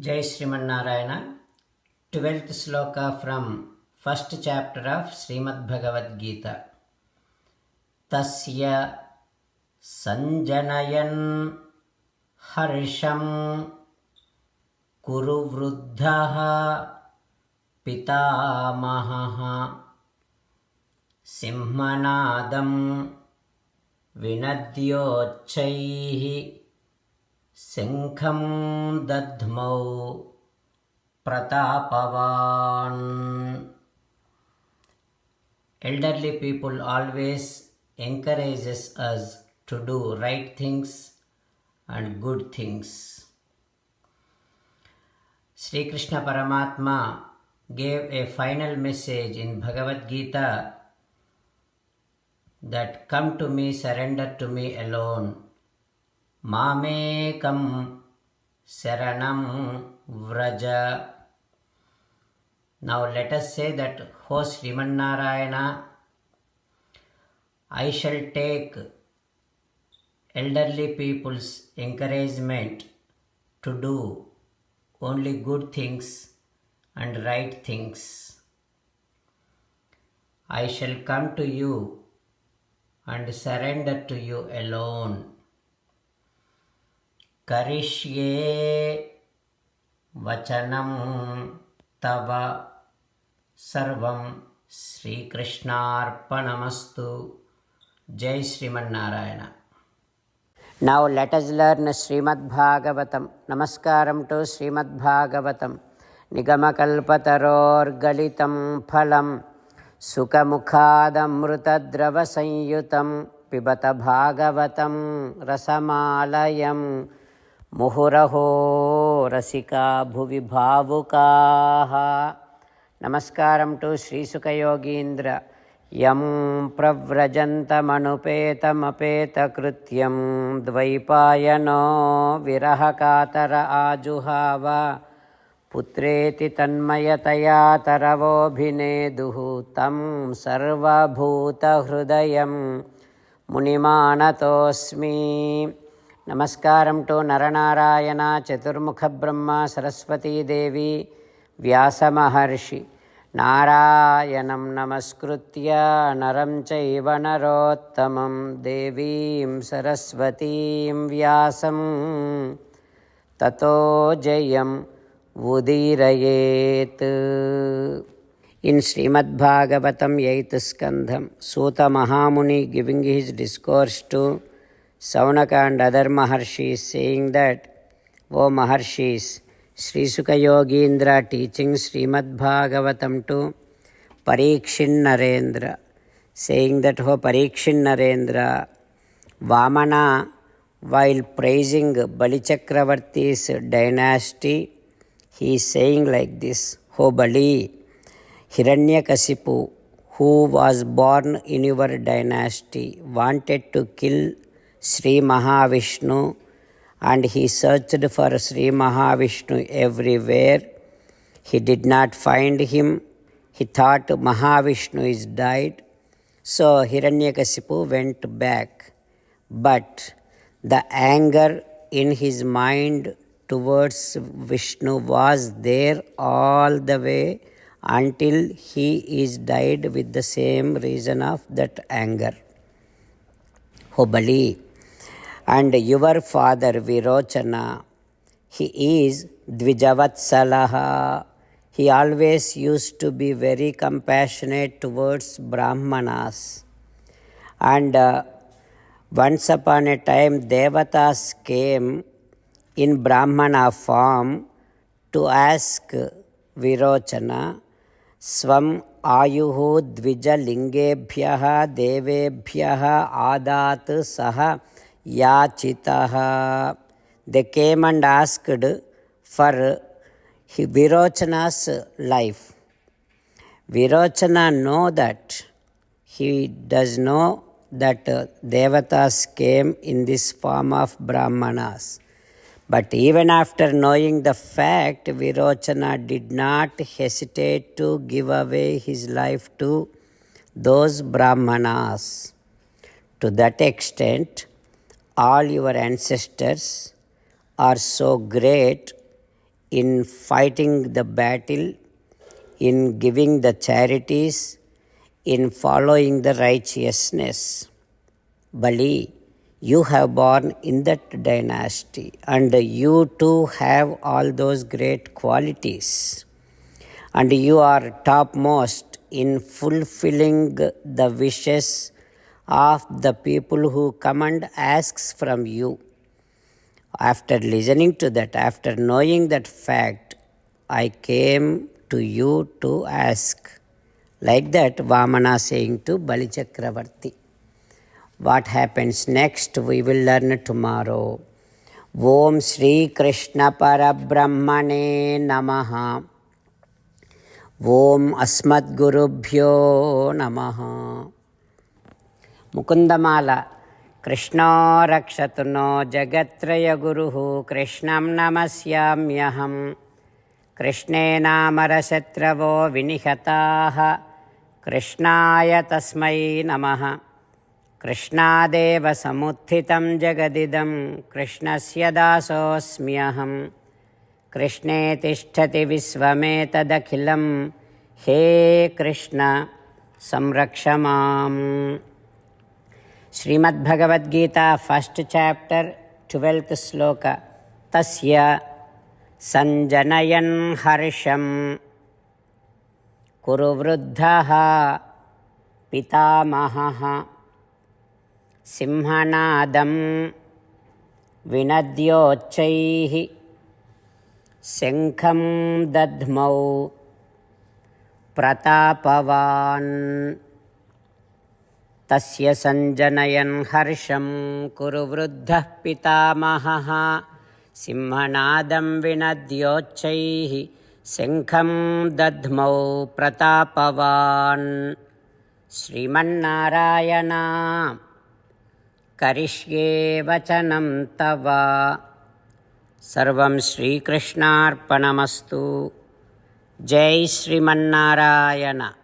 Jai Srimanarayana. 12th sloka from first chapter of Srimad Bhagavad Gita. Tasya sanjanayan harsham kuru vruddhaha pitamahaha simhanadam vinadyochaihi శంఖం దద్మౌ ప్రతాపవాన్. Elderly people always encourages us to do right things and good things. Sri Krishna Paramatma gave a final message in Bhagavad Gita that come to me, surrender to me alone. మామేకం శరణం వ్రజ. Now let us say that, O Srimanarayana, I shall take elderly people's encouragement to do only good things and right things. I shall come to you and surrender to you alone. కరిష్యే వచనం తవ సర్వం శ్రీకృష్ణార్పణమస్తు. జై Srimannarayana. Now let us learn Srimad Bhagavatam. Namaskaram to Srimad Bhagavatam. Nigamakalpatarorgalitam phalam sukhamukadamrutadrava sanyutam pibata bhagavatam rasamalayam ముహురహో రసికా భువి భావుకాః. నమస్కారం to శ్రీసుఖయోగీంద్ర. యం ప్రవ్రజంతమనుపేతమపేతకృత్యం ద్వైపాయనో విరహకాతర ఆజుహావ పుత్రేతి తన్మయతయా తరవోభినేదుః తం సర్వభూతహృదయం మునిమానతోస్మి. నమస్కారం to Nara Narayana చతుర్ముఖ బ్రహ్మ సరస్వతీదేవి వ్యాసమహర్షి. నారాయణం నమస్కృత్య నరం చైవ నరోత్తమం దేవీం సరస్వతీం వ్యాసం తతో జయం ఉదీరయేత్. In Srimad Bhagavatam 8th skandham, Suta Mahamuni giving his discourse to Saunaka and other Maharshis, saying that, O Maharshis, Sri Sukha Yogindra teaching Srimad Bhagavatam to Parikshin Narendra, saying that, O Parikshin Narendra, Vamana, while praising Bali Chakravarti's dynasty, he is saying like this, O Bali, Hiranyakasipu, who was born in your dynasty, wanted to kill Sri Mahavishnu, and he searched for Sri Mahavishnu everywhere. He did not find him. He thought Mahavishnu is died. So Hiranyakasipu went back. But the anger in his mind towards Vishnu was there all the way until he is died with the same reason of that anger. O Bali, and your father Virochana, he is Dvijavatsalaha. He always used to be very compassionate towards Brahmanas. And once upon a time, Devatas came in Brahmana form to ask Virochana, Svam आयुः द्विजलिङ्गेभ्यः देवेभ्यः आदात् सः याचितः. They came and asked for Virochana's life. Virochana know that, he does know that Devatas came in this form of Brahmanas. But even after knowing the fact, Virochana did not hesitate to give away his life to those Brahmanas. To that extent, all your ancestors are so great in fighting the battle, in giving the charities, in following the righteousness. Bali, you have born in that dynasty, and you too have all those great qualities. And you are topmost in fulfilling the wishes of the people who come and asks from you. After listening to that, after knowing that fact, I came to you to ask. Like that, Vamana saying to Bali Chakravarti. What happens next, we will learn tomorrow. Om Shri Krishna Parabrahmane Namaha. Om Asmat Gurubhyo Namaha. Mukundamala. Krishna rakshatu no jagatraya guruhu Krishnam namasyamyaham. Krishnena marasatravo vinihataha Krishnaya tasmai namaha. Krishnadeva samuthitam jagadidam Krishnasya dasosmyaham. Krishne tishtati visvametadakhilam He Krishna samrakshamam. Srimad Bhagavad Gita, 1st chapter, 12th sloka. Tasya sanjanayan harsham kuru vruddhaha pitamahaha simhanadam vinadyochaihi senkham dadmau pratapavan. Tasya sanjanayan harsham kuru vruddhah pitamahaha simhanadam vinadyochaihi senkham dadmau pratapavan. Srimannarayana karishye vachanam tava. Sarvam Shri Krishnarpanamastu. Jai Srimannarayana.